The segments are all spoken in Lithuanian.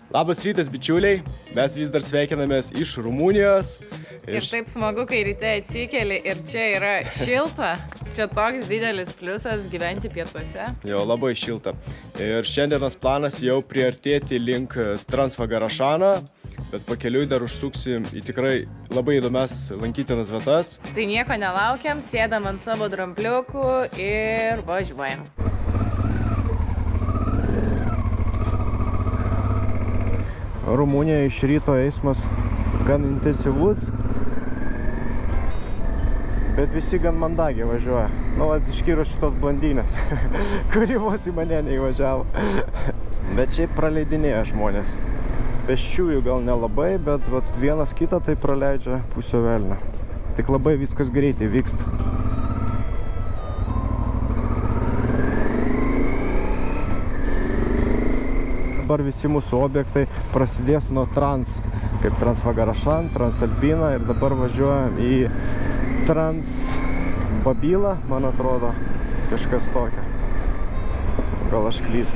Labas rytas, bičiuliai, mes vis dar sveikinamės iš Rumunijos. Ir taip smagu, kai ryte atsikeli ir čia yra šilta. Čia toks didelis pliusas gyventi pietuose. Jo, labai šilta. Ir šiandienos planas jau priartėti link Transfagarašano, bet pakeliui dar užsuksim į tikrai labai įdomias lankytinas vietas. Tai nieko nelaukiam, sėdam ant savo drambliukų ir važiuojam. Rumunijoje iš ryto eismas gan intensyvus, bet visi gan mandagiai važiuoja. Nu, išskyrus šitos blondinės, kuri vos į mane neįvažiavo. Bet šiaip praleidinėja žmonės. Pėsčiųjų gal nelabai, bet vienas kitą tai praleidžia pusę velnio. Tik labai viskas greitai vyksta. Dabar visi mūsų objektai prasidės nuo kaip Transfagarašan, Transalpina ir dabar važiuojam į Transbabylą, man atrodo, kažkas tokio. Gal aš klystu.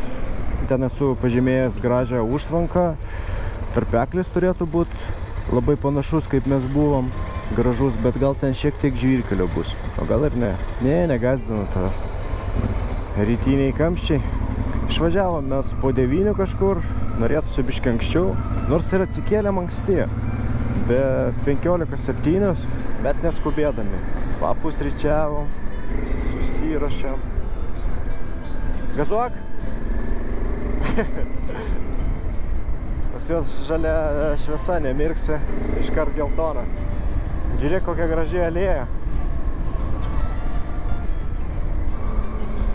Ten esu pažymėjęs gražią užtvanką, tarpeklis turėtų būti labai panašus, kaip mes buvom, gražus, bet gal ten šiek tiek žvyrkelio bus, o gal ir ne. Ne, negazdinu tavęs. Rytiniai kamščiai. Išvažiavom mes po 9 kažkur, norėtųsi biškį anksčiau, nors ir atsikėlėm anksti, bet 15:07, bet neskubėdami. Papusryčiavom, susirašėm. Gazuok! Pas jos žalia šviesa nemirksi, iškart geltona. Žiūrėk, kokia graži alėja.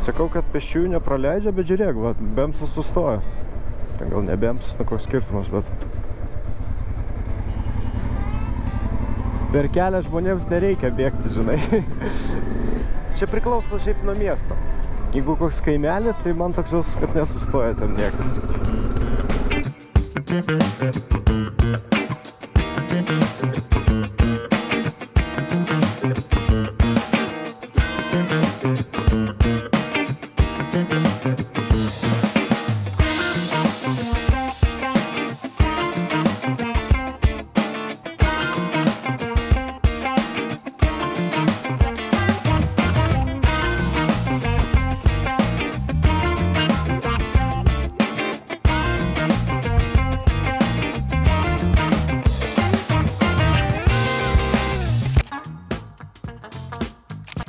Sakau, kad pėsčiųjų nepraleidžia, bet žiūrėk, Bemsas sustojo. Ten gal ne Bemsas, koks skirtumas, bet... Per kelią žmonėms nereikia bėgti, žinai. Čia priklauso šiaip nuo miesto. Jeigu koks kaimelis, tai man toks jausmas, kad nesustoja ten niekas.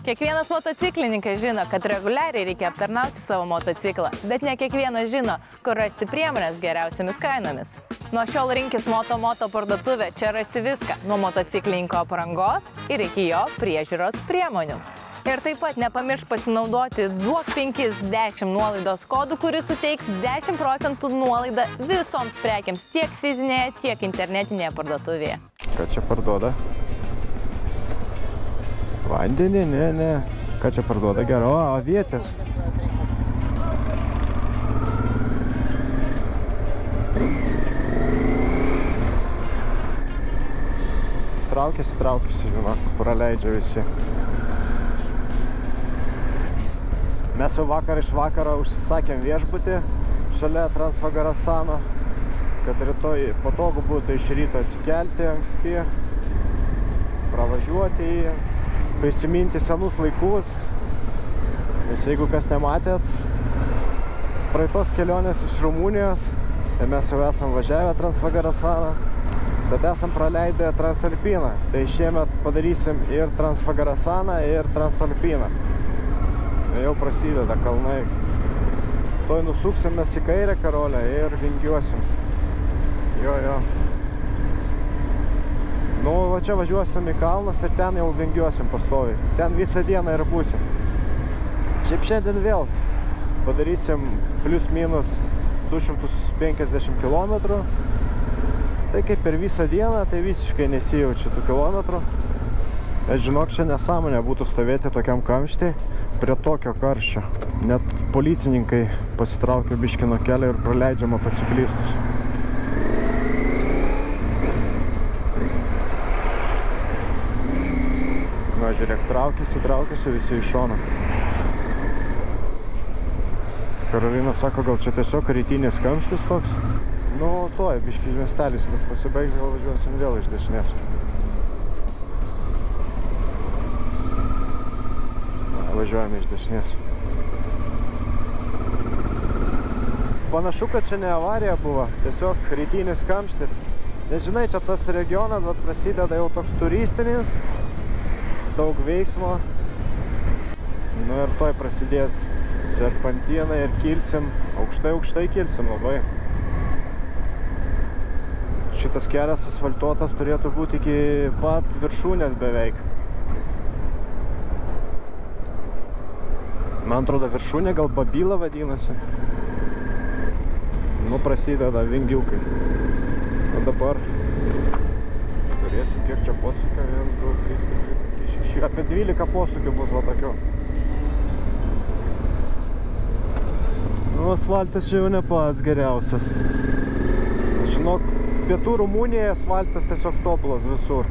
Kiekvienas motociklininkas žino, kad reguliariai reikia aptarnauti savo motociklą, bet ne kiekvienas žino, kur rasti priemonės geriausiamis kainomis. Nuo šiol rinkis Moto parduotuvę, čia rasi viską, nuo motociklininko aprangos ir iki jo priežiūros priemonių. Ir taip pat nepamiršk pasinaudoti duok 510 nuolaidos kodų, kuris suteiks 10% nuolaidą visoms prekiams, tiek fizinėje, tiek internetinėje parduotuvėje. Ką čia parduoda? Vandenį? Ne. Ką čia parduoda? Gero, avietės. Traukiasi, žinok, praleidžia visi. Mes jau vakar iš vakaro užsisakėm viešbutį šalia Transfagarašano, kad rytoj patogu būtų iš ryto atsikelti anksti, pravažiuoti į prisiminti senus laikus, nes jeigu kas nematėt praeitos kelionės iš Rumunijos, tai mes jau esam važiavę Transfagarašaną, bet esam praleidę Transalpiną, tai šiemet padarysim ir Transfagarašaną, ir Transalpiną. Jau prasideda kalnai. Toj nusuksim mes į kairę Karolę ir vingiuosim. Jo. Nu, va čia važiuosim į kalnus ir ten jau vingiuosim pastoviai. Ten visą dieną ir būsim. Šiaip šiandien vėl padarysim plius minus 250 km. Tai kaip per visą dieną, tai visiškai nesijaučiu tų kilometrų. Aš žinok, čia nesąmonė būtų stovėti tokiam kamštį prie tokio karščio. Net policininkai pasitraukia biškį nuo kelio ir praleidžia motociklistus. Na, žiūrėk, traukiasi visi iš šono. Karolina sako, gal čia tiesiog rytinis kamštis toks. Nu, toj, biški miestelis, tas pasibaigs, gal važiuosim vėl iš dešinės. Važiuojame iš dešinės. Panašu, kad čia ne avarija buvo, tiesiog rytinis kamštis. Nežinai, čia tas regionas prasideda jau toks turistinis, daug veiksmo. Nu ir toj prasidės serpantyną ir kilsim, aukštai kilsim labai. Šitas kelias asfaltuotas turėtų būti iki pat viršūnės beveik. Man atrodo, viršūnė gal Babyla vadinasi. Nu, prasideda vingiukai. O dabar turėsiu kiek čia posūkio, 1, 2, 3, 4, 5, 6, apie 12 posūkių bus va tokio. Nu, asfaltas čia jau ne pats geriausias. Žinok, pietų Rumunijoje asfaltas tiesiog tobulas visur.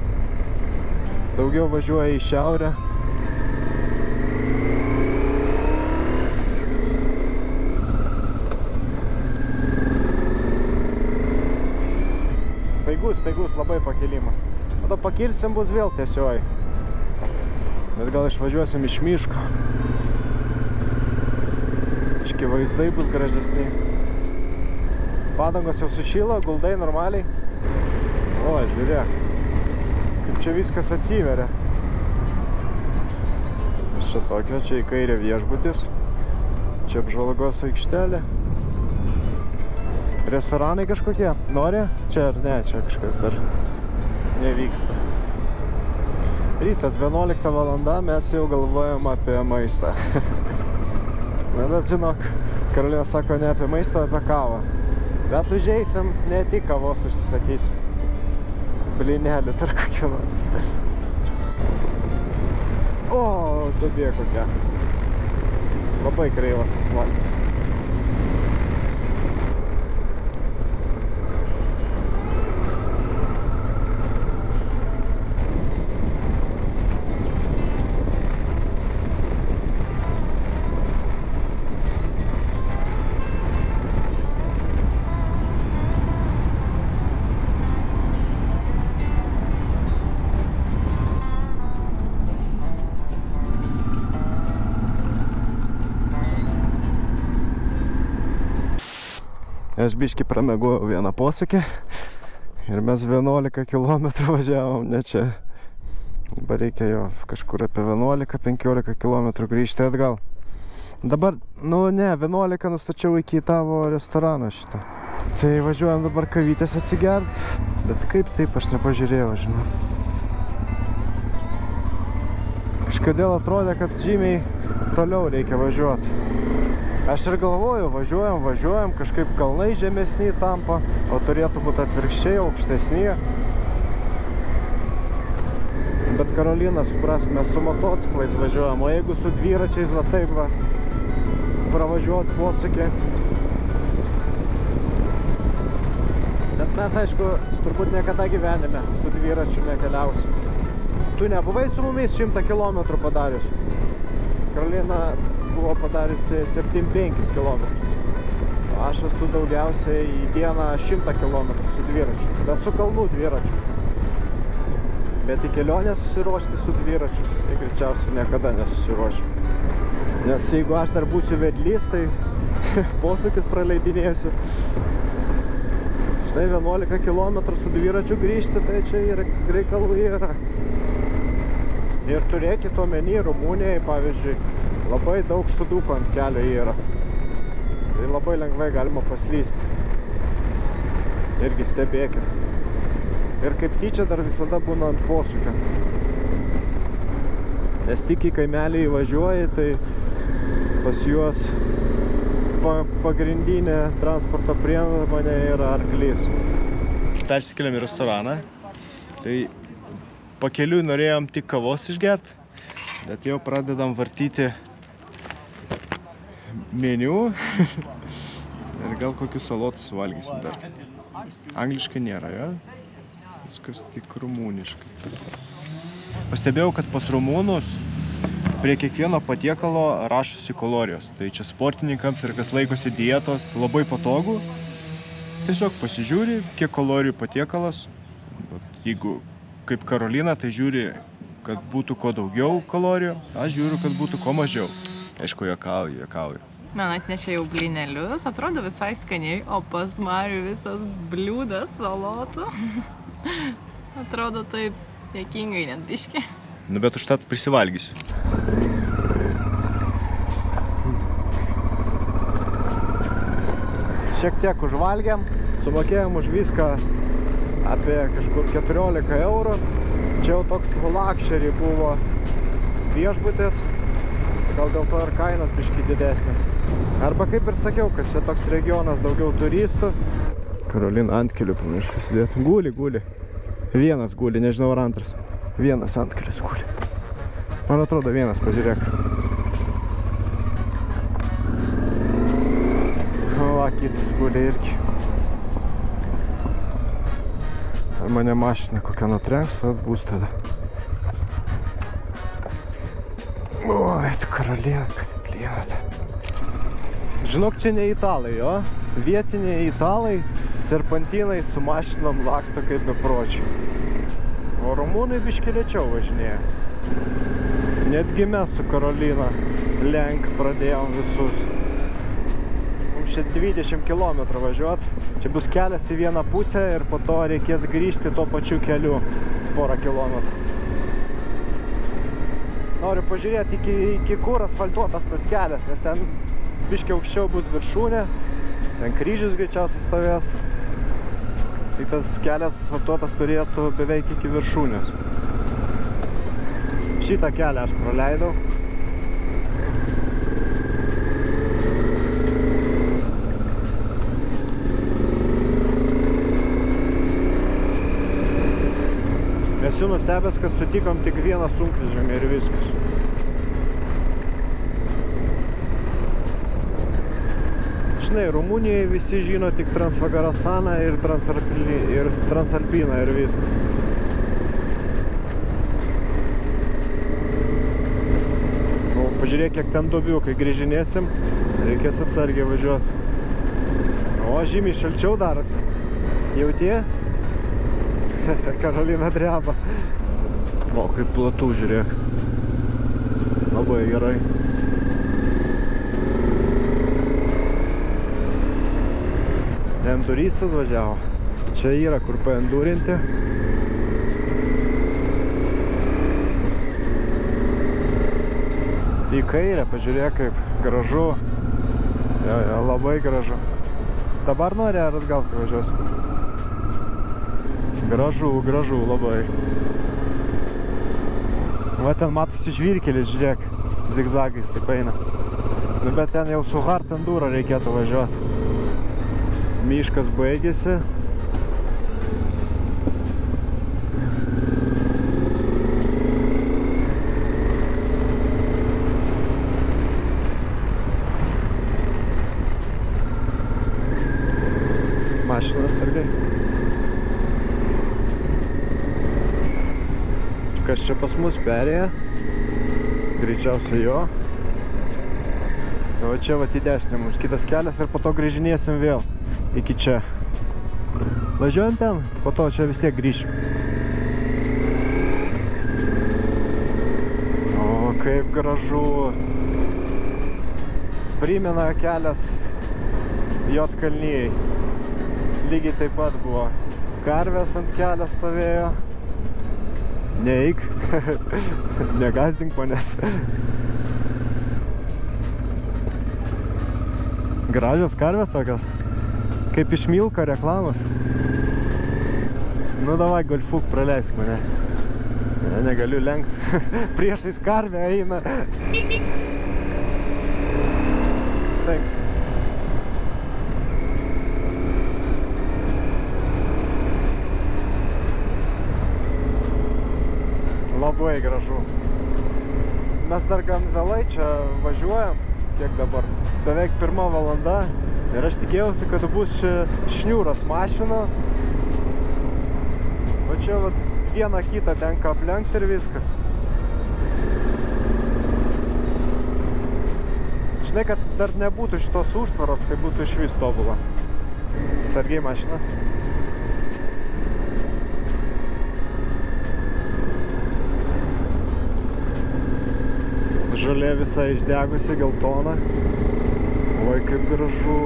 Daugiau važiuoja į šiaurę. Staigus labai pakilimas. O to pakilsim bus vėl tiesioj. Bet gal išvažiuosim iš miško. Iški vaizdai bus gražesni. Padangos jau sušyla, guldai normaliai. O, žiūrėk. Kaip čia viskas atsiveria. Čia tokia, čia į kairę viešbutis. Čia apžvalgos aikštelė. Restoranai kažkokie? Nori? Čia ar ne? Čia kažkas dar nevyksta. Rytas 11 valanda, mes jau galvojam apie maistą. Na, bet žinok, Karolina sako ne apie maistą, apie kavą. Bet užeisim, ne tik kavos užsisakysim. Blinelį dar kokį nors. O, dubė kokia. Labai kreivas asfaltas. Aš biškį pramegojau vieną posūkį ir mes 11 km važiavom, ne čia. Dabar reikia jo kažkur apie 11-15 km grįžti atgal. Dabar, nu ne, 11 nustačiau iki tavo restorano šitą. Tai važiuojam dabar kavytės atsigert, bet kaip taip aš nepažiūrėjau, žinau. Kažkodėl atrodė, kad žymiai toliau reikia važiuoti. Aš ir galvoju, važiuojam, kažkaip kalnai žemesni tampa, o turėtų būti atvirkščiai, aukštesni. Bet Karolina, suprask, mes su motociklais važiuojam, o jeigu su dviračiais va taip va pravažiuot posūkį. Bet mes, aišku, turbūt niekada gyvenime su dviračiu nekeliausim. Tu nebuvai su mumis 100 km padarius? Karolina buvo padariusi 7-5 km. Aš esu daugiausiai į dieną 100 km su dviračiu, bet su kalnų dviračiu. Bet į kelionę susiruošti su dviračiu, tai greičiausiai niekada nesusiruošiu. Nes jeigu aš dar būsiu vedlys, tai posūkis praleidinėsiu. Štai 11 km su dviračiu grįžti, tai čia reikalų yra. Ir turėkit omeny, Rumunijai, pavyzdžiui, labai daug šudukų ant kelio yra. Tai labai lengvai galima paslysti. Irgi stebėkit. Ir kaip tyčia dar visada būna ant posūkio. Nes tik į kaimelį įvažiuoji, tai pas juos pagrindinė transporto priemonė yra arklys. Persikėlėm į restoraną. Tai pakeliui norėjom tik kavos išgert, bet jau pradedam vartyti meniu ir gal kokius salotus valgysim dar. Angliškai nėra, jo? Viskas tik rumuniškai. Pastebėjau, kad pas rumunus prie kiekvieno patiekalo rašosi kalorijos. Tai čia sportininkams ir kas laikosi dietos labai patogu. tiesiog pasižiūri, kiek kalorijų patiekalas. Jeigu kaip Karolina, tai žiūri, kad būtų kuo daugiau kalorijų, aš žiūriu, kad būtų kuo mažiau. Aišku, juokauju. Man atnešė jau blynelius, atrodo visai skaniai, o pas Marių visas bliūdas salotų. Atrodo taip dėkingai net biški. Nu, bet užtat prisivalgysiu. Šiek tiek užvalgėm, sumokėjom už viską apie kažkur 14 eurų. Čia jau toks luxury buvo viešbutis, gal dėl to ir kainos biški didesnės. Arba kaip ir sakiau, kad čia toks regionas daugiau turistų. Karolina antkelių pamiršo sudėti. Guli. Vienas guli, nežinau ar antras. Vienas antkelis guli. Man atrodo vienas, pažiūrėk. Va, kitas guli irgi. Ar mane mašina kokia nutrenks, va bus tada. Oi, tu Karolina, klienata. Žinok, čia ne italai, jo? Vietiniai italai serpantinai su mašinom laksto kaip bepročiai. O rumūnai biški lėčiau važinėja. Netgi mes su Karolina lenkt pradėjom visus. Mums čia 20 km važiuot. Čia bus kelias į vieną pusę ir po to reikės grįžti tuo pačiu keliu porą kilometrų. Noriu pažiūrėti iki kur asfaltuotas tas kelias, nes ten biški aukščiau bus viršūnė, ten kryžius greičiausiai stovės. Tai tas kelias asfaltuotas turėtų beveik iki viršūnės. Šitą kelią aš praleidau. Esu nustebęs, kad sutikom tik vieną sunkvežimį ir viskas. Žinai, Rumunijoje visi žino tik Transfagarasaną ir Transalpiną ir viskas. O pažiūrėk, kiek ten duobių, kai grįžinėsim, reikės atsargiai važiuoti. O, žymiai šalčiau darosi. Jauti? Karolina dreba. O, kaip platų, žiūrėk. Labai gerai. Enduristas važiavo. Čia yra kur paendurinti. Į kairę, pažiūrėk, kaip gražu. Jo, labai gražu. Dabar nori ar atgal važiuos? Gražu labai. Va ten matosi žvyrkelis, žiūrėk, zigzagais taip eina. Nu, bet ten jau su hard enduro reikėtų važiuoti. Miškas baigėsi. Mašina atsargiai. Kas čia pas mus perėja? Greičiausiai jo. O čia va į dešinę mums kitas kelias ir po to grįžinėsim vėl iki čia. Važiuojam ten, po to čia vis tiek grįšim. O, kaip gražu. Primena kelias Juodkalnijai. Lygiai taip pat buvo. Karvės ant kelio stovėjo. Neik. Negazdink manęs. Gražios karvės tokios. Kaip iš Milko reklamos. Nu davai, golfuk, praleisk mane. Ne, negaliu lenkt. Priešais karvę eina. Thanks. Labai gražu. Mes dar gan vėlai čia važiuojam. Kiek dabar? Beveik 1 valanda. Ir aš tikėjausi, kad bus šniūras mašina. O čia vat, vieną kitą tenka aplenkti ir viskas. Žinai, kad dar nebūtų šitos užtvaros, tai būtų išvis tobula. Atsargiai mašina. Žolė visai išdegusi, geltona. Oi, kaip gražu.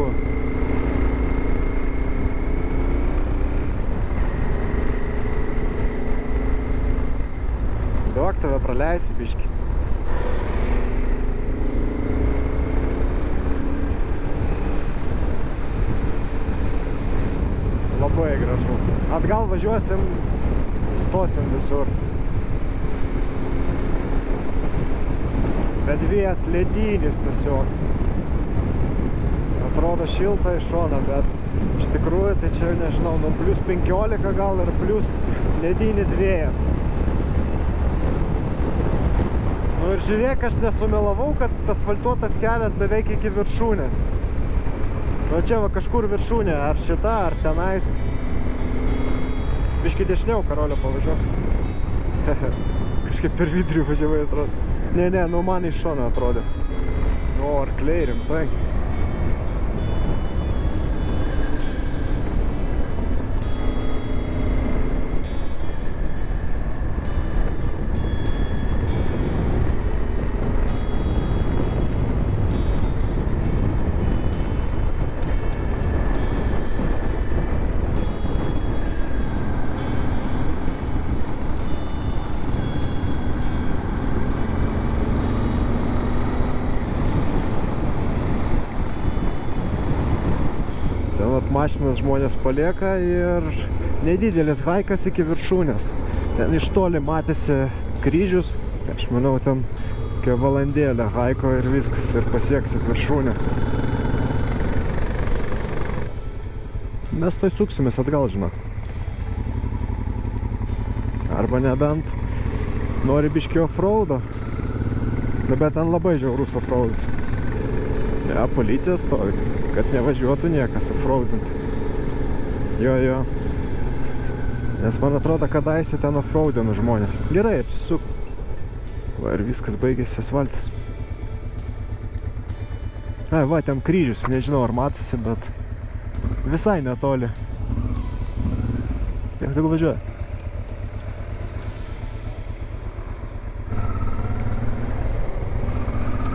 Duok tave praleisi, biškį. Labai gražu. Atgal važiuosim, stosim visur. Bet vėjas ledynis tiesiog. Atrodo šilta iš šono, bet iš tikrųjų tai čia, nežinau, nu plius 15 gal ir plius ledynis vėjas. Nu ir žiūrėk, aš nesumelavau, kad asfaltuotas kelias beveik iki viršūnės. O čia va kažkur viršūnė, ar šita, ar tenais. Biškį dešiniau, Karolio, pavažiuok. Kažkaip per vidurį važiavai, atrodo. Ne, nu man iš šono atrodė. O, arkliai rimtai. Mašinas žmonės palieka ir nedidelis haikas iki viršūnės. Ten iš toli matėsi kryžius. Aš manau, ten kokia valandėlė haiko ir viskas, ir pasieksit viršūnę. Mes tai suksimės atgal, žinok. Arba nebent nori biškį offroado. Bet ten labai žiaurus offroadas. Ja, policija stovi, kad nevažiuotų niekas offroadint. Jo. Nes man atrodo, kadaise ten offroadino žmonės. Gerai, apsisuk. Va, ir viskas baigėsi asfaltas. Ai, va, ten kryžius, nežinau ar matosi, bet visai netoli. Tiek tegu važiuoja.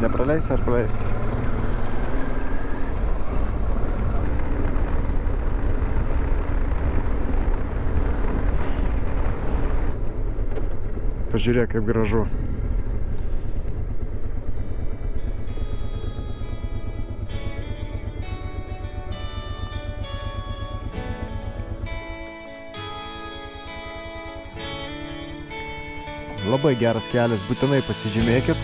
Nepraleisi ar praleisi? Pažiūrėk, kaip gražu. Labai geras kelias, būtinai pasižymėkit.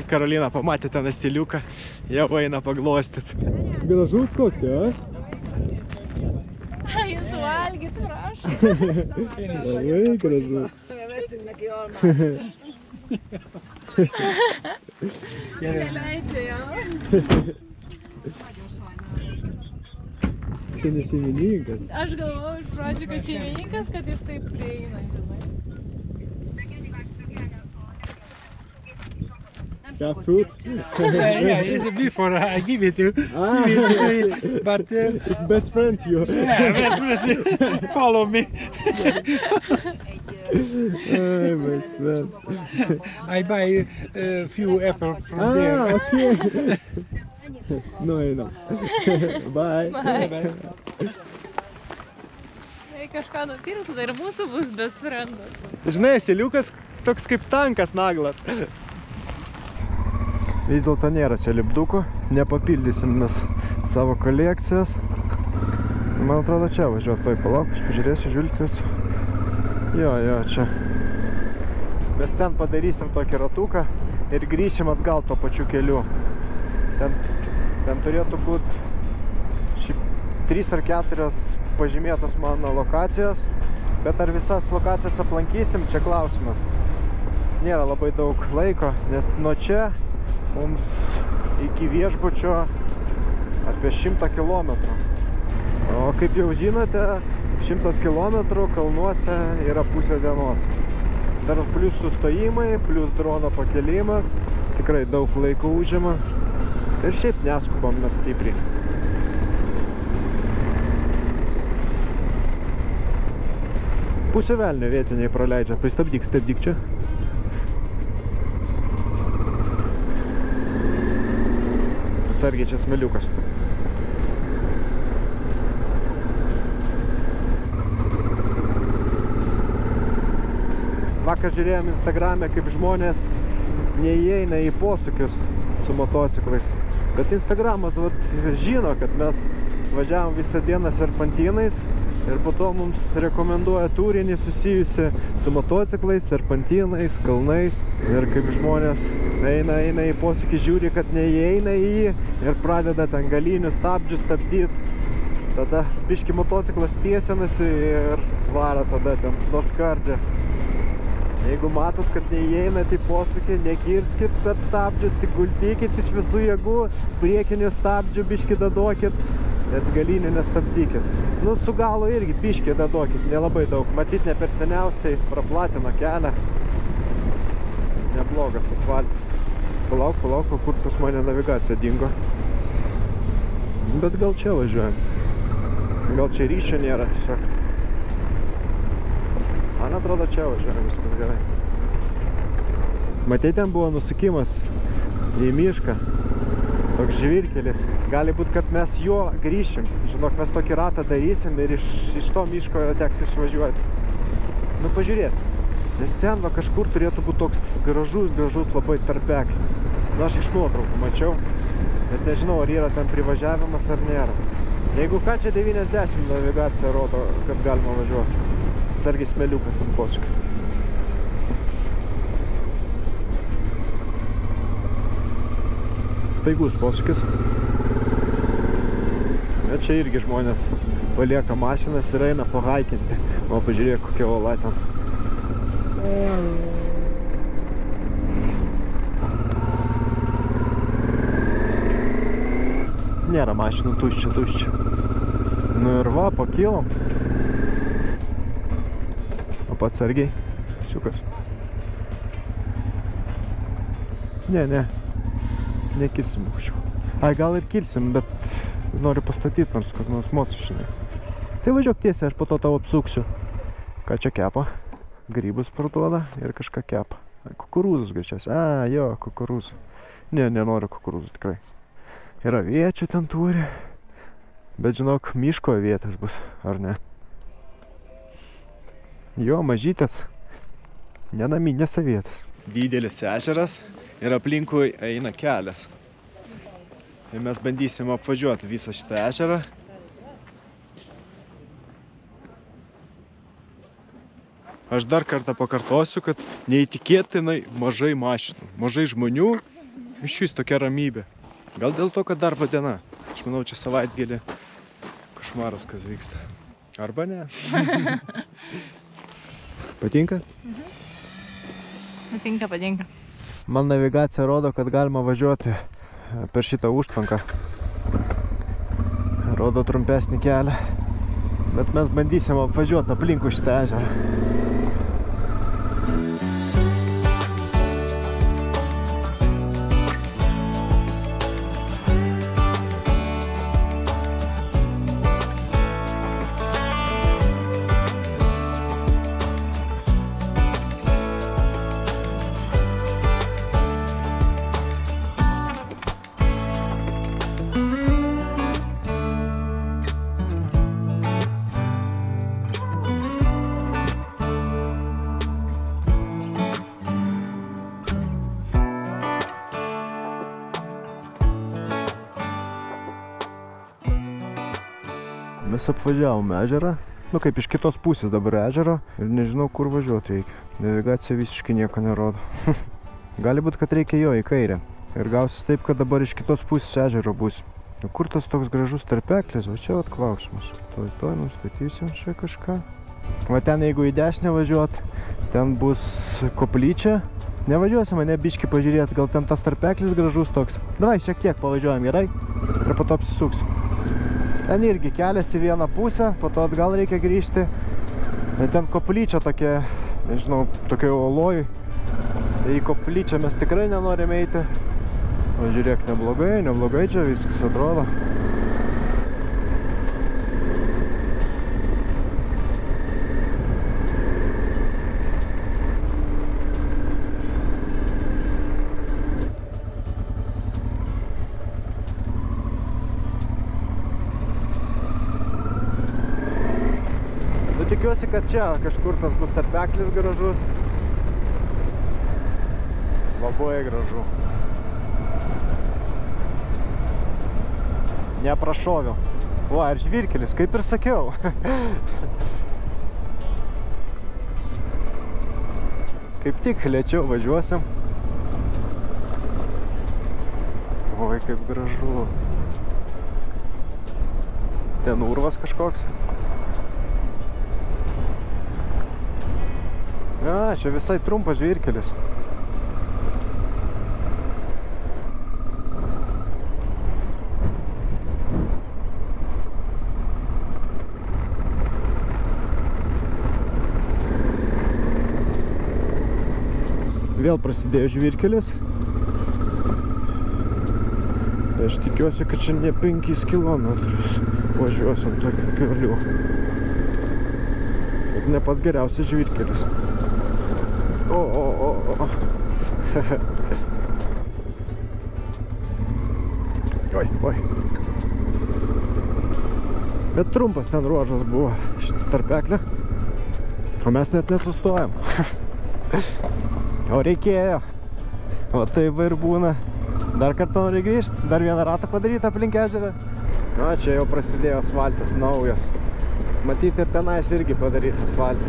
Karolina pamatė ten asiliuką, jau eina paglostyt. Gražus koks, jo? Jis valgyt prašo. Labai gražus. Neleidžia jo. Čia ne šeimininkas. Aš galvoju iš pradžių, kad šeimininkas, kad jis taip prieina, žinai. Yeah, fruit. Yeah, it's before I give it to you. But It's best friends, you. yeah, follow me. Best friend. I buy a few apples from there. Okay. No, I know. Bye. Bye. Jei kažką nupirktų, tai ir mūsų bus best friendas. Žinai, seliukas toks kaip tankas naglas. Vis dėlto nėra čia lipdukų, nepapildysim mes savo kolekcijas. Man atrodo, čia važiuoju, toj palauk, aš pažiūrėsiu, žvilgtėsiu. Jo, čia. Mes ten padarysim tokį ratuką ir grįšim atgal to pačiu keliu. Ten turėtų būti 3 ar 4 pažymėtos mano lokacijos, bet ar visas lokacijas aplankysim, čia klausimas. Nes nėra labai daug laiko, nes nuo čia mums iki viešbučio apie 100 kilometrų. O kaip jau žinote, 100 kilometrų kalnuose yra pusė dienos. Dar plius sustojimai, plius drono pakelimas, tikrai daug laiko užima. Ir šiaip neskubam mes stipriai. Pusę velnio vietiniai praleidžia. Pristabdyk čia. Atsargiai čia smeliukas. Vakar žiūrėjom Instagrame, kaip žmonės neįeina į posūkius su motociklais. Bet Instagramas žino, kad mes važiavom visą dieną serpantynais ir po to mums rekomenduoja turinį susijusi su motociklais, serpantynais, kalnais. Ir kaip žmonės eina į posūkį, žiūri, kad neįeina į jį ir pradeda ten galinių stabdžių stabdyti. Tada biški motociklas tiesinasi ir varo tada ten nuo skardžio. Jeigu matot, kad neįeinat į posūkį, nekirskit per stabdžius, tik gultykit iš visų jėgų, priekinių stabdžių biški daduokit, bet galinių nestabdykit. Nu, su galu irgi biški daduokit, nelabai daug. Matyt, ne per seniausiai praplatino kelią. Neblogas asfaltas. Palauk, kur pas mane navigacija dingo. Bet gal čia važiuojam. Gal čia ryšio nėra tiesiog. Man atrodo, čia važiuojam, viskas gerai. Matai, ten buvo nusukimas į mišką. Toks žvyrkelis. Gali būt, kad mes juo grįšim. Žinok, mes tokį ratą darysim ir iš to miško teks išvažiuoti. Nu, pažiūrėsim. Nes ten va kažkur turėtų būti toks gražus labai tarpeklis. Nu, aš iš nuotraukų mačiau, bet nežinau, ar yra ten privažiavimas ar nėra. Jeigu ką, čia 90 navigacija rodo, kad galima važiuoti. Atsargiai smeliukas ant posūkio. Staigus posūkis. Bet čia irgi žmonės palieka mašinas ir eina pahaikinti. O pažiūrėk, kokia ola ten. Nėra mašinų, tuščia. Nu ir va, pakilom. Atsargiai, siukas. Ne, nekilsim būkščiau. Ai, gal ir kilsim, bet noriu pastatyti nors kad nors mocu, žinai. Tai važiuok tiesiai, aš po to tavo apsuksiu. Ką čia kepa? Grybus parduoda ir kažką kepa. Kukurūzus greičiausiai. Jo, kukurūzų. Ne, nenoriu kukurūzų tikrai. Ir aviečių ten turi. Bet žinok, miško avietės bus, ar ne? Jo, mažytės, nenaminės avietės. Didelis ežeras ir aplinkui eina kelias. Ir mes bandysim apvažiuoti visą šitą ežerą. Aš dar kartą pakartosiu, kad neįtikėtinai mažai mašinų, mažai žmonių, iš vis tokia ramybė. Gal dėl to, kad darbo diena. Aš manau, čia savaitgalį košmaras, kas vyksta. Arba ne. Patinka? Patinka. Man navigacija rodo, kad galima važiuoti per šitą užtvanką. Rodo trumpesnį kelią. Bet mes bandysim apvažiuoti aplinkui šitą ežerą. Mes apvažiavom ežerą, kaip iš kitos pusės dabar ežero ir nežinau, kur važiuoti reikia. Navigacija visiškai nieko nerodo. Gali būt, kad reikia jo į kairę. Ir gausis taip, kad dabar iš kitos pusės ežero bus. Kur tas toks gražus tarpeklis? Va čia klausimas. Tuoj nustatysim čia kažką. Va ten, jeigu į dešinę važiuot, ten bus koplyčia. Nevažiuosim, mane biškį pažiūrėti, gal ten tas tarpeklis gražus toks. Davai, šiek tiek pavažiuojam, gerai? Ir po to apsisuksim. Ten irgi kelias į vieną pusę, po to atgal reikia grįžti. Ten koplyčia tokia, nežinau, tokia oloj. Tai į koplyčią mes tikrai nenorime eiti. O žiūrėk, neblogai čia viskas atrodo. Tikiuosi, kad čia kažkur tas bus tarpeklis gražus. Labai gražu. Neprašoviau. Va, ir žvyrkelis, kaip ir sakiau. Kaip tik lėčiau važiuosim. Oi, kaip gražu. Ten urvas kažkoks. Čia visai trumpas žvyrkelis. Vėl prasidėjo žvyrkelis. Aš tikiuosi, kad čia ne 5 kilometrus važiuosim tokiu keliu. Ir ne pats geriausias žvyrkelis. Oi. Bet trumpas ten ruožas buvo šitą tarpeklį. O mes net nesustojam. O reikėjo. O tai va ir būna. Dar kartą nori grįžti, dar vieną ratą padaryti aplink ežerą. O čia jau prasidėjo asfaltas naujas. Matyti ir tenais irgi padarys asfaltą.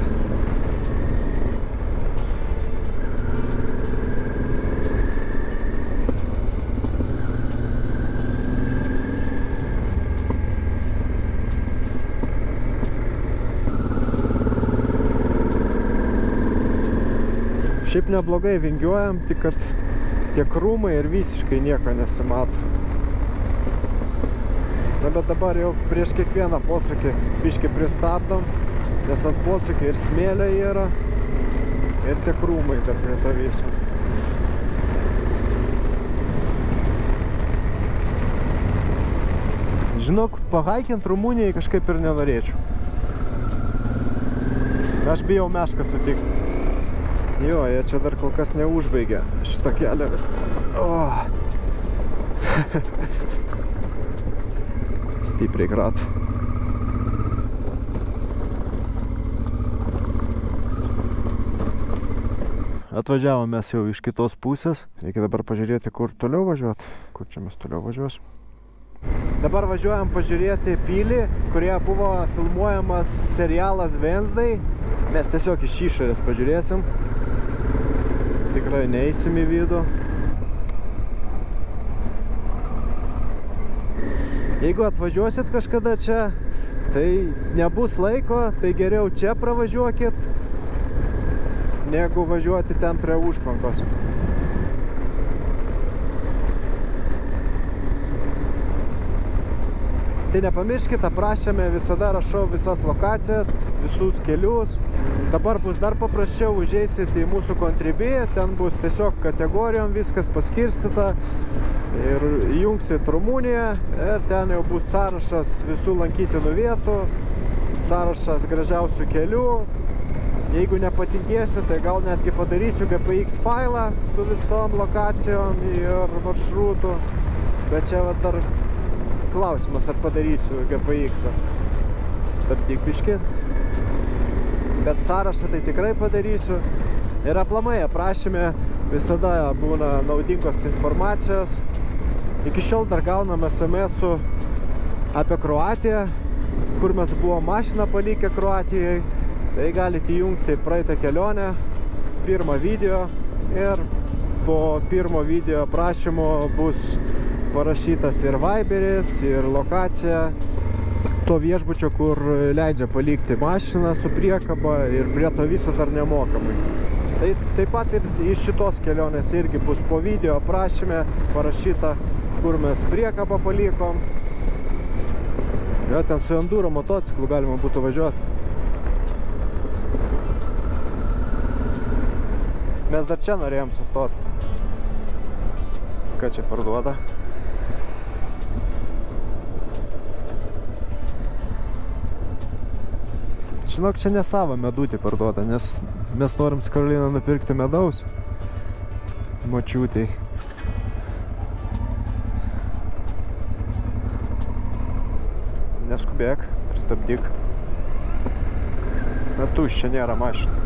Šiaip neblogai vingiuojam, tik kad tie krūmai ir visiškai nieko nesimato. Na, bet dabar jau prieš kiekvieną posūkį biškį pristabdom, nes ant posūkį ir smėlio yra, ir tie krūmai dar prie to viso. Žinok, pahaikint Rumunijai kažkaip ir nenorėčiau. Aš bijau mešką sutikti. Jo, jie čia dar kol kas neužbaigė šitą kelią. Stipriai krato. Atvažiavom mes jau iš kitos pusės. Reikia dabar pažiūrėti, kur toliau važiuoti. Kur čia mes toliau važiuosim. Dabar važiuojam pažiūrėti pilį, kurie buvo filmuojamas serialas Wednesday. Mes tiesiog iš išorės pažiūrėsim. Tikrai neeisim į vidų. Jeigu atvažiuosit kažkada čia, tai nebus laiko, tai geriau čia pravažiuokit, negu važiuoti ten prie užtvankos. Tai nepamirškite, aprašėme, visada rašau visas lokacijas, visus kelius. Dabar bus dar paprasčiau, užeisit į mūsų Contribui, ten bus tiesiog kategorijom viskas paskirstyta ir įjungsit Rumuniją ir ten jau bus sąrašas visų lankytinų vietų, sąrašas gražiausių kelių. Jeigu nepatikėsiu, tai gal netgi padarysiu GPX failą su visom lokacijom ir maršrutų, bet čia dar klausimas, ar padarysiu GPX-o. Stabdyk biškį. Bet sąrašą tai tikrai padarysiu. Ir aplamai aprašyme visada būna naudingos informacijos. Iki šiol dar gaunam SMS-ų apie Kroatiją, kur mes buvom mašiną palikę Kroatijai. Tai galite įjungti praeitą kelionę, pirmą video ir po pirmo video aprašymo bus parašytas ir Viberis, ir lokacija to viešbučio, kur leidžia palikti mašiną su priekaba ir prie to viso dar nemokamai. Tai taip pat ir iš šitos kelionės irgi bus po video aprašyme parašyta, kur mes priekabą palikom. Jo, ten su enduro motociklu galima būtų važiuoti. Mes dar čia norėjom sustoti. Ką čia parduoda? Žinok, čia ne savo medutį parduoda, nes mes norim su Karolina nupirkti medaus močiutei. Neskubėk, pristabdyk. Bet tuščia nėra mašinų.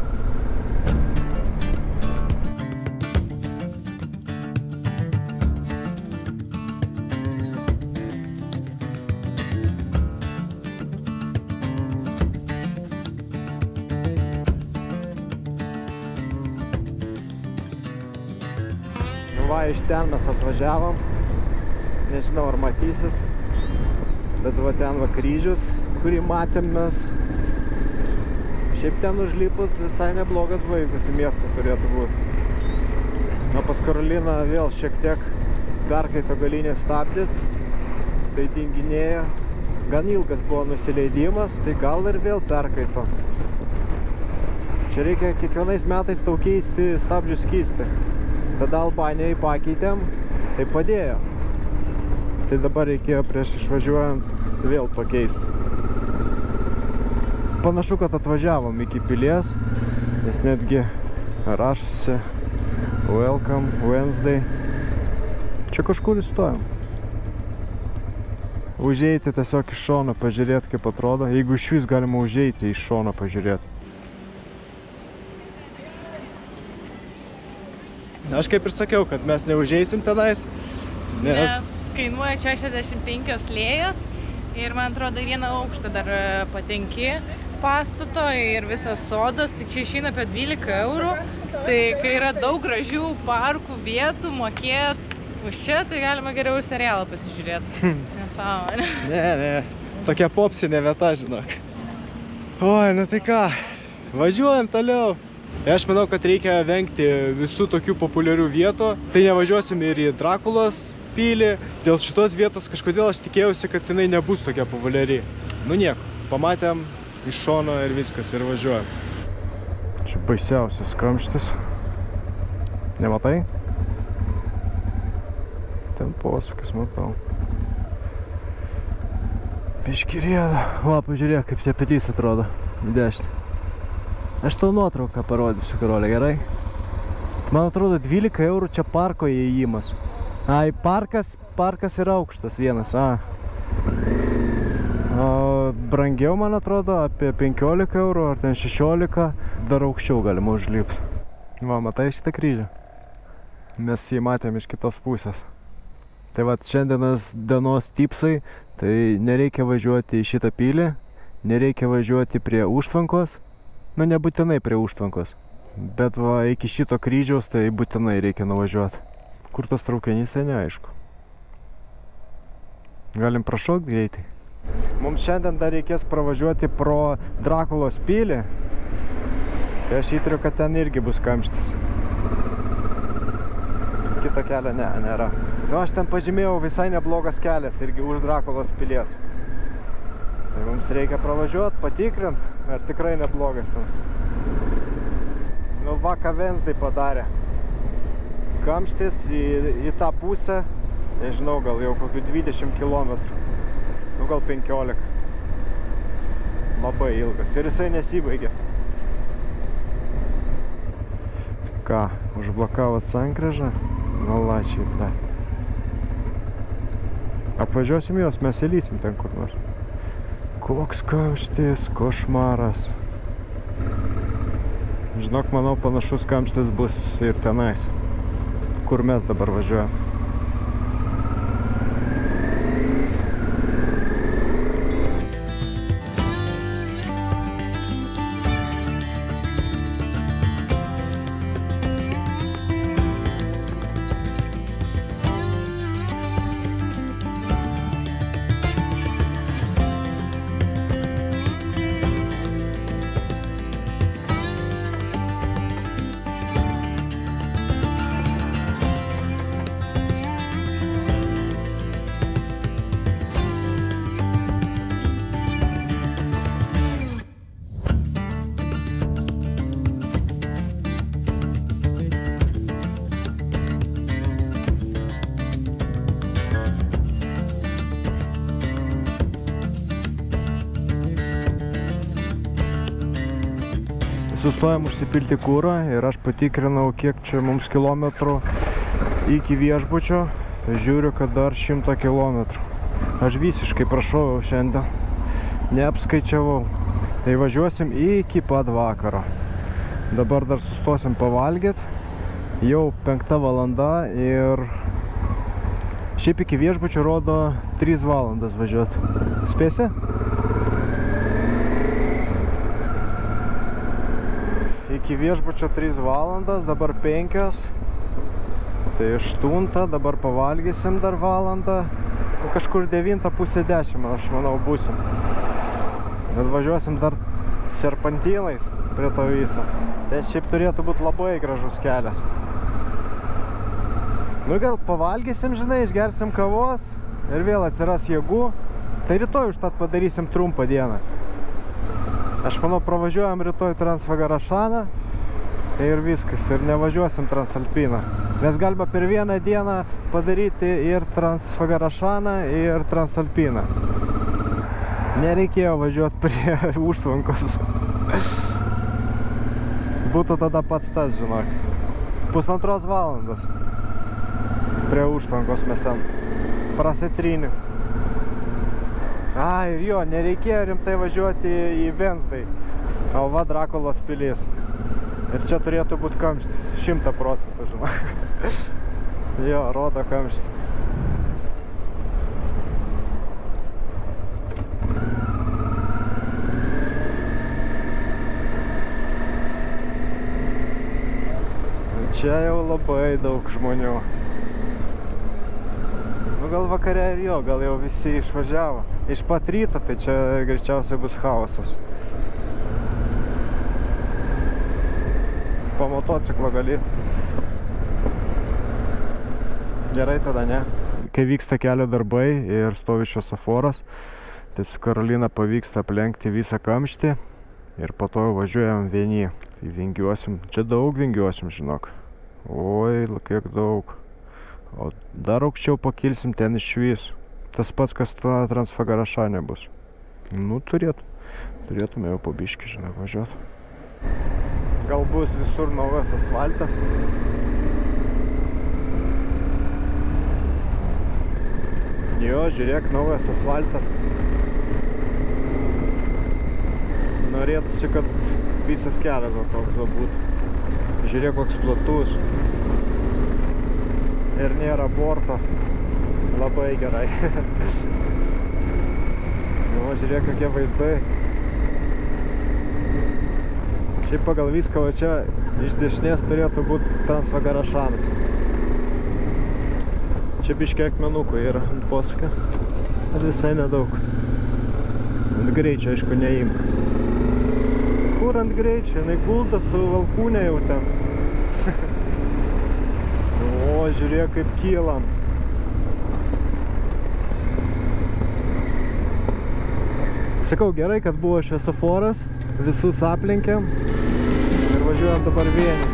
Va, iš ten mes atvažiavom. Nežinau, ar matysis. Bet va ten va kryžius, kurį matėm mes. Šiaip ten užlipus visai neblogas vaizdas į miestą turėtų būti. Na, pas Karoliną vėl šiek tiek perkaito galinės stabdis. Tai dinginėja. Gan ilgas buvo nusileidimas, tai gal ir vėl perkaito. Čia reikia kiekvienais metais tau keisti stabdžių skystį. Tada Albanijai pakeitėm, tai padėjo. Tai dabar reikėjo prieš išvažiuojant vėl pakeisti. Panašu, kad atvažiavom iki pilies, nes netgi rašosi Welcome Wednesday. Čia kažkur įstojom. Užeiti tiesiog iš šono pažiūrėti, kaip atrodo. Jeigu iš vis galima užeiti iš šono pažiūrėti. Aš kaip ir sakiau, kad mes neužeisim tenais, nes kainuoja 65 lėjas ir man atrodo vieną aukštą dar patenki pastato ir visas sodas, tai čia išeina apie 12 eurų. Tai kai yra daug gražių parkų vietų, mokėt už čia, tai galima geriau ir serialą pasižiūrėti. Nesąmonė. Ne, tokia popsinė vieta, žinok. Oi, nu tai ką, važiuojam toliau. Aš manau, kad reikia vengti visų tokių populiarių vietų. Tai nevažiuosim ir į Drakulos pilį. Dėl šitos vietos kažkodėl aš tikėjausi, kad jinai nebus tokia populiari. Nu nieko, pamatėm iš šono ir viskas, ir važiuojam. Čia baisiausias kamštis. Nematai? Ten posūkis, matau. Biškį rieda. Va, pažiūrėk, kaip čia petys atrodo. Dešinė. Aš tau nuotrauką parodysiu, Karolė, gerai? Man atrodo 12 eurų čia parko įėjimas. Ai, parkas yra aukštas vienas. Brangiau, man atrodo, apie 15 eurų ar ten 16. Dar aukščiau galima užlipti. Va, matai šitą kryžių? Mes jį matėm iš kitos pusės. Tai va, šiandienos dienos tipsai, tai nereikia važiuoti į šitą pilį, nereikia važiuoti prie užtvankos. Nu, nebūtinai prie užtvankos, bet va, iki šito kryžiaus tai būtinai reikia nuvažiuoti. Kur tas traukinys, tai neaišku. Galim prašokti greitai. Mums šiandien dar reikės pravažiuoti pro Drakulos pilį. Tai aš įtariu, kad ten irgi bus kamštis. Kito kelio nėra. Nu, aš ten pažymėjau visai neblogas kelias irgi už Drakulos pilies. Tai mums reikia pravažiuoti, patikrint, ar tikrai neblogas ten. Nu, vaka Wednesday padarė. Kamštis į tą pusę, nežinau, gal jau kokių 20 km. Nu, gal 15. Labai ilgas. Ir jisai nesibaigė. Ką, užblokavot sankryžą? Malačiai, ble. Apvažiuosim juos, mes įlysim ten kur nors. Koks kamštis, košmaras. Žinok, manau, panašus kamštis bus ir tenais, kur mes dabar važiuojam. Sustojom užsipilti kūrą ir aš patikrinau, kiek čia mums kilometrų iki viešbučio. Žiūriu, kad dar 100 kilometrų. Aš visiškai prašau šiandien. Neapskaičiavau. Tai važiuosim iki pat vakaro. Dabar dar sustosim pavalgyti. Jau 5 valanda ir šiaip iki viešbučio rodo 3 valandas važiuoti. Spėsi? Iki viešbučio 3 valandas, dabar 5. Tai 8, dabar pavalgysim dar valandą. Kažkur 9, pusė 10, aš manau, būsim. Bet važiuosim dar serpantynais prie to viso. Tai šiaip turėtų būti labai gražus kelias. Nu gal pavalgysim, žinai, išgersim kavos ir vėl atsiras jėgų. Tai rytoj užtat padarysim trumpą dieną. Aš manau, pravažiuojam rytoj Transfagarašaną ir viskas, ir nevažiuosim Transalpiną. Nes galima per vieną dieną padaryti ir Transfagarašaną, ir Transalpiną. Nereikėjo važiuoti prie užtvankos. Būtų tada pats tas, žinok. 1,5 valandos prie užtvankos mes ten prasitryniu. Ir jo, nereikėjo rimtai važiuoti į Wednesday, o va Drakulos pilis. Ir čia turėtų būti kamštis, 100%, žinai. Jo, rodo kamštį. Čia jau labai daug žmonių. Nu gal vakare ir jo, gal jau visi išvažiavo. Iš pat ryto, tai čia greičiausiai bus chaosas. Po motociklo gali. Gerai tada, ne? Kai vyksta kelio darbai ir stovi šviesoforas, tai su Karolina pavyksta aplenkti visą kamštį ir po to važiuojam vieni. Tai vingiuosim, čia daug vingiuosim, žinok. Oi, kiek daug. O dar aukščiau pakilsim ten išvis. Tas pats, kas Transfagarašanė bus. Nu, turėtume jau po biškį, žinai, važiuoti. Gal bus visur naujas asfaltas. Jo, žiūrėk, naujas asfaltas. Norėtųsi, kad visas kelias toks būtų. Žiūrėk, koks platus. Ir nėra borto. Labai gerai. Nu, žiūrėk, kokie vaizdai. Šiaip pagal viską, o čia iš dešinės turėtų būti Transfagarašanas. Čia biškiai akmenukų yra ant posūkio. Ir visai nedaug. Ant greičio, aišku, neimk. Kur ant greičio? Jinai gulta su valkūne jau ten. O, žiūrėk, kaip kylam. Sakau, gerai, kad buvo šviesoforas, visus aplenkėm ir važiuojam dabar vieni.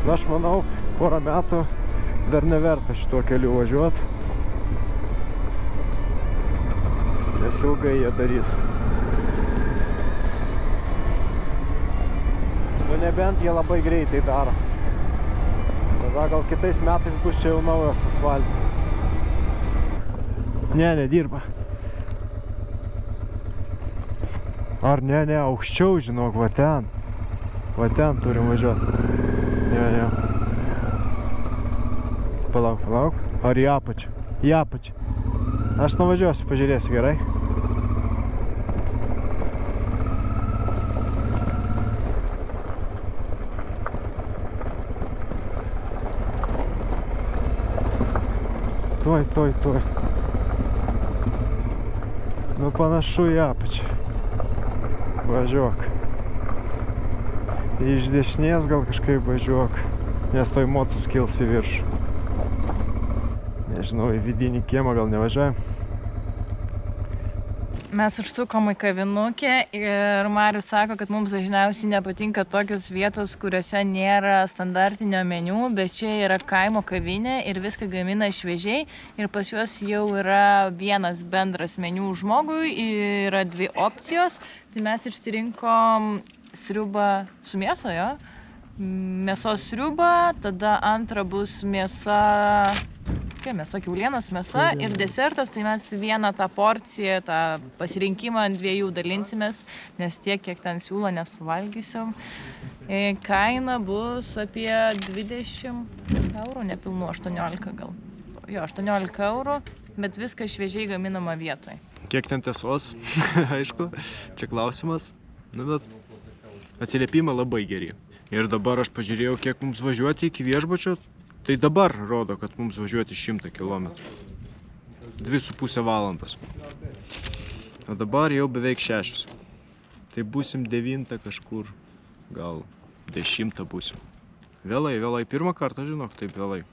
Na, aš manau, porą metų dar neverta šituo keliu važiuoti, nes ilgai jie darys. Nu, nebent jie labai greitai daro. Tada gal kitais metais bus čia jau naujos asfaltas. Ne, nedirba. Ar ne, aukščiau, žinok, va ten. Va ten turim važiuoti. Jo. Palauk. Ar į apačią? Į apačią. Aš nuvažiuosiu, pažiūrėsiu, gerai? Tuoj. Nu, panašu į apačią. Važiuok. Iš dešinės gal kažkaip važiuok, nes toj mocus kils į viršų. Nežinau, į vidinį kiemą gal nevažiuojam. Mes užsukom į kavinukę ir Marius sako, kad mums dažniausiai nepatinka tokios vietos, kuriuose nėra standartinio meniu, bet čia yra kaimo kavinė ir viską gamina šviežiai ir pas juos jau yra vienas bendras meniu žmogui, yra 2 opcijos. Tai mes išsirinkom sriubą su mėsa, jo? Mėsos sriubą, tada antra bus mėsa, mėsa kiaulienos mėsa ir desertas, tai mes vieną tą porciją, tą pasirinkimą ant 2 dalinsimės, nes tiek, kiek ten siūlo, nesuvalgysim. Kaina bus apie 20 eurų, nepilnų 18 gal. Jo, 18 eurų, bet viskas šviežiai gaminama vietoje. Kiek ten tiesos, aišku, čia klausimas, nu bet atsiliepimai labai geri. Ir dabar aš pažiūrėjau, kiek mums važiuoti iki viešbučio, tai dabar rodo, kad mums važiuoti 100 km. 2,5 valandas. O dabar jau beveik 6. Tai būsim 9 kažkur, gal 10 būsim. Vėlai, pirmą kartą, žinok, taip vėlai.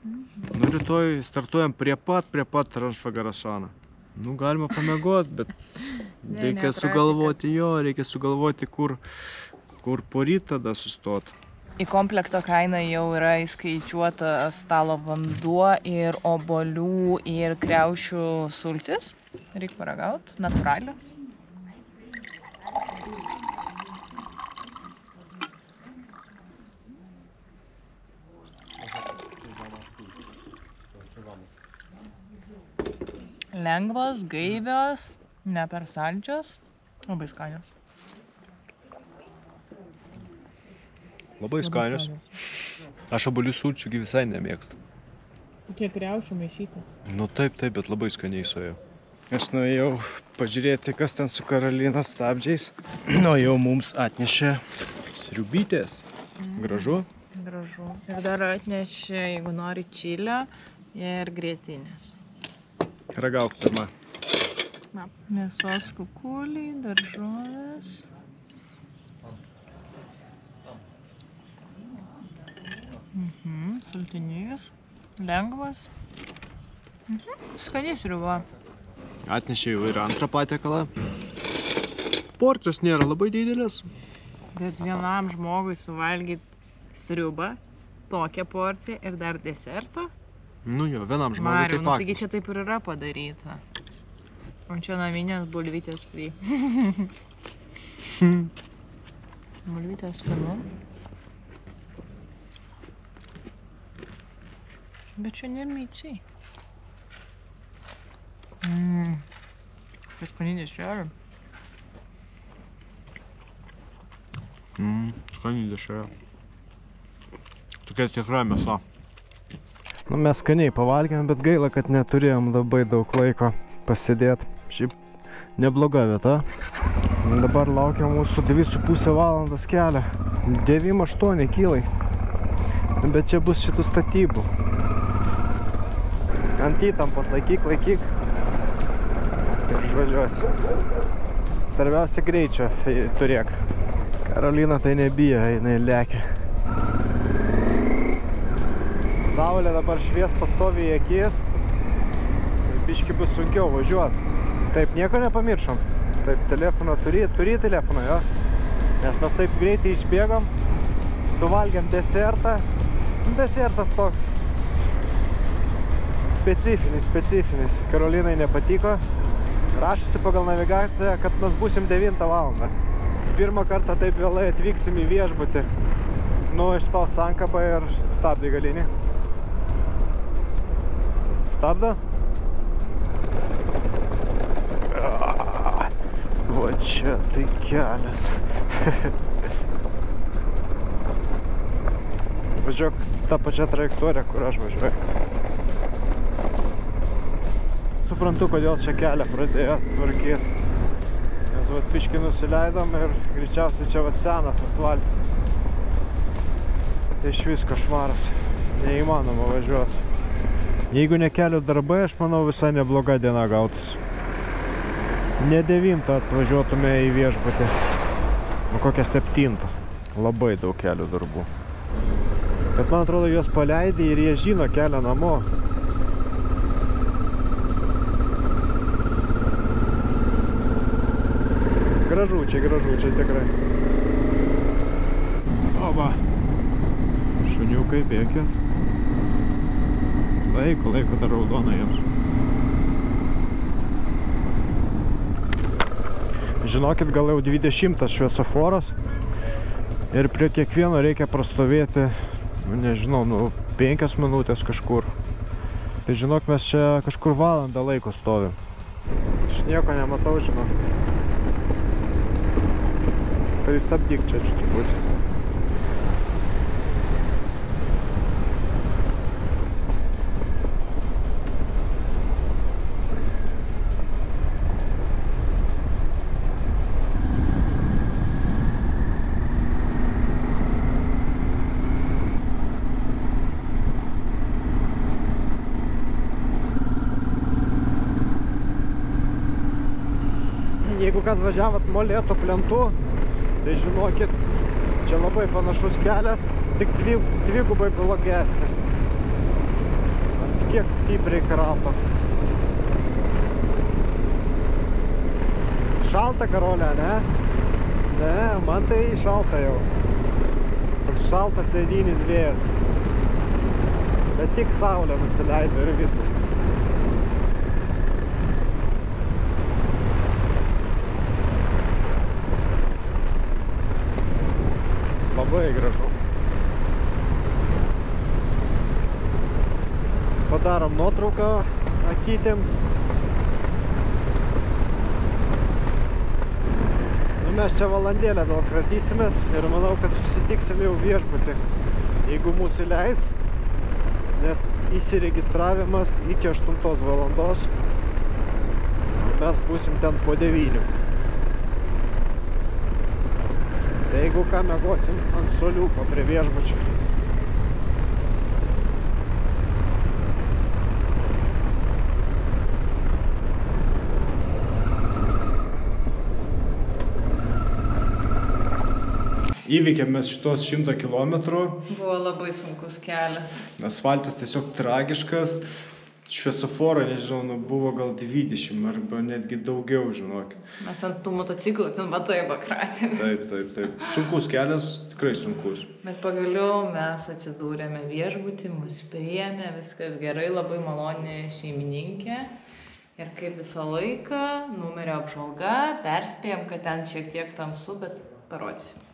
Nu, rytoj startuojam prie pat Transfagarašano. Nu, galima pamėgoti, bet reikia sugalvoti, kur poryt tada sustot. Į komplekto kainą jau yra įskaičiuota stalo vanduo ir obuolių ir kriaušių sultis. Reikia paragauti, natūralios. Lengvos, gaivios, ne per saldžios, labai skanios. Labai skanios. Aš obuolių sulčių visai nemėgstu. Tai čia kriaušių maišytas. Nu taip, bet labai skaniai suėjo. Aš nuėjau pažiūrėti, kas ten su Karolinos stabdžiais. Nu, jau mums atnešė sriubytės. Gražu? Gražu. Ir dar atnešė, jeigu nori, čilio ir grietinės. Ragauk pirmą. Mėsos kukuliai, daržovės. Sultinys. Lengvas. Skaniai sriuba. Atnešė jau ir antrą patiekalą. Porcijos nėra labai didelės. Bet vienam žmogui suvalgyti sriubą, tokią porciją ir dar desertą. Nu jo, vienam žmogui Mariau, tai faktas. Taigi čia taip ir yra padaryta. O čia naminės bulvytės free. Bulvytės skanu. Bet čia nėra myčiai. Bet skaniai dešrelė. Skaniai dešrelė. Tokia tikra mėsa. Nu, mes skaniai pavalgėm, bet gaila, kad neturėjom labai daug laiko pasidėti. Šiaip nebloga vieta. Dabar laukia mūsų 2,5 valandos kelio. 9-8 kilai. Bet čia bus šitų statybų. Ant įtampos laikyk. Ir išvažiuosi. Svarbiausia greičio turėk. Karolina tai nebijo, jinai lekia. Saulė dabar švies pastoviai į akis. Biški bus sunkiau važiuoti. Taip, nieko nepamiršom. Taip, telefoną turi telefoną, jo. Nes mes taip greitai išbėgom. Suvalgėm desertą. Desertas toks specifinis. Karolinai nepatiko. Rašusi pagal navigaciją, kad mes būsim 9 valandą. Pirmą kartą taip vėlai atvyksim į viešbutį. Išspaus sankabą ir stabdai galinį. Stabdo? Va čia tai kelias. Važiuok tą pačią trajektoriją, kur aš važiuoju. Suprantu, kodėl čia kelią pradėjo tvarkyti. Nes piškį nusileidom ir greičiausiai čia senas asfaltas. Tai iš vis košmaras. Neįmanoma važiuoti. Jeigu ne kelių darbai, aš manau visai nebloga diena gautus. Ne 9 atvažiuotume į viešbutį. Kokią 7. Labai daug kelių darbų. Bet man atrodo, juos paleidai ir jie žino kelią namo. Gražučiai tikrai. Oba. Šuniukai bėkit. Laiko dar raudona jiems. Žinokit, gal jau 20 šviesoforas. Ir prie kiekvieno reikia prastovėti, nežinau, 5 minutės kažkur. Tai žinok, mes čia kažkur valandą laiko stovim. Aš nieko nematau, žinok. Tai stabdyk čia turbūt. Jeigu kas važiavot Molėtų plentu, tai žinokit, čia labai panašus kelias, tik dvigubai blogesnis. Ant kiek stipriai krato. Šalta, Karolė, ne? Ne, man tai šalta jau. Toks šaltas ledinis vėjas. Bet tik saulė nusileido ir viskas. Labai gražu. Padarom nuotrauką akytėm. Mes čia valandėlę gal kratysimės ir manau, kad susitiksim jau viešbutį, jeigu mūsų leis, nes įsiregistravimas iki 8 valandos, mes būsim ten po 9. Jeigu ką, miegosim ant suoliuko prie viešbučio. Įveikėm mes šitos 100 kilometrų. Buvo labai sunkus kelias. Asfaltas tiesiog tragiškas. Šviesoforo, nežinau, buvo gal 20 arba netgi daugiau, žinokit. Mes ant tų motociklų, ten matai, pakratėm. Taip. Sunkus kelias, tikrai sunkus. Bet pagaliau mes atsidūrėme viešbutį, mus priėmė, viskas gerai, labai maloni šeimininkė. Ir kaip visą laiką, numerio apžvalga, perspėjom, kad ten šiek tiek tamsu, bet parodysiu.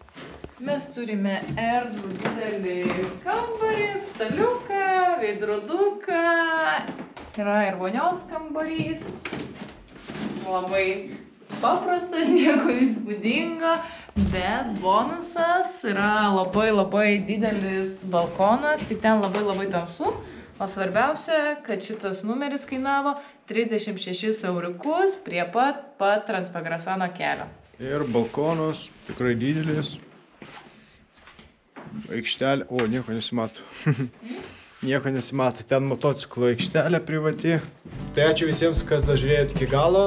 Mes turime erdvų didelį kambarį, staliuką, veidroduką, yra ir vonios kambarys, labai paprastas, nieko įspūdingo, bet bonusas yra labai didelis balkonas, tik ten labai tamsu, o svarbiausia, kad šitas numeris kainavo 36 euriukus prie pat Transpegrasano kelio. Ir balkonas, tikrai didelis. Aikštelė, o, nieko nesimato. Nieko nesimato, ten motociklo aikštelė privati. Tai ačiū visiems, kas žiūrėjot iki galo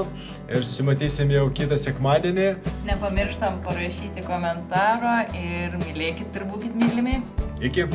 ir susimatysim jau kitą sekmadienį. Nepamirštam parašyti komentaro ir mylėkit ir būkit mylimi. Iki.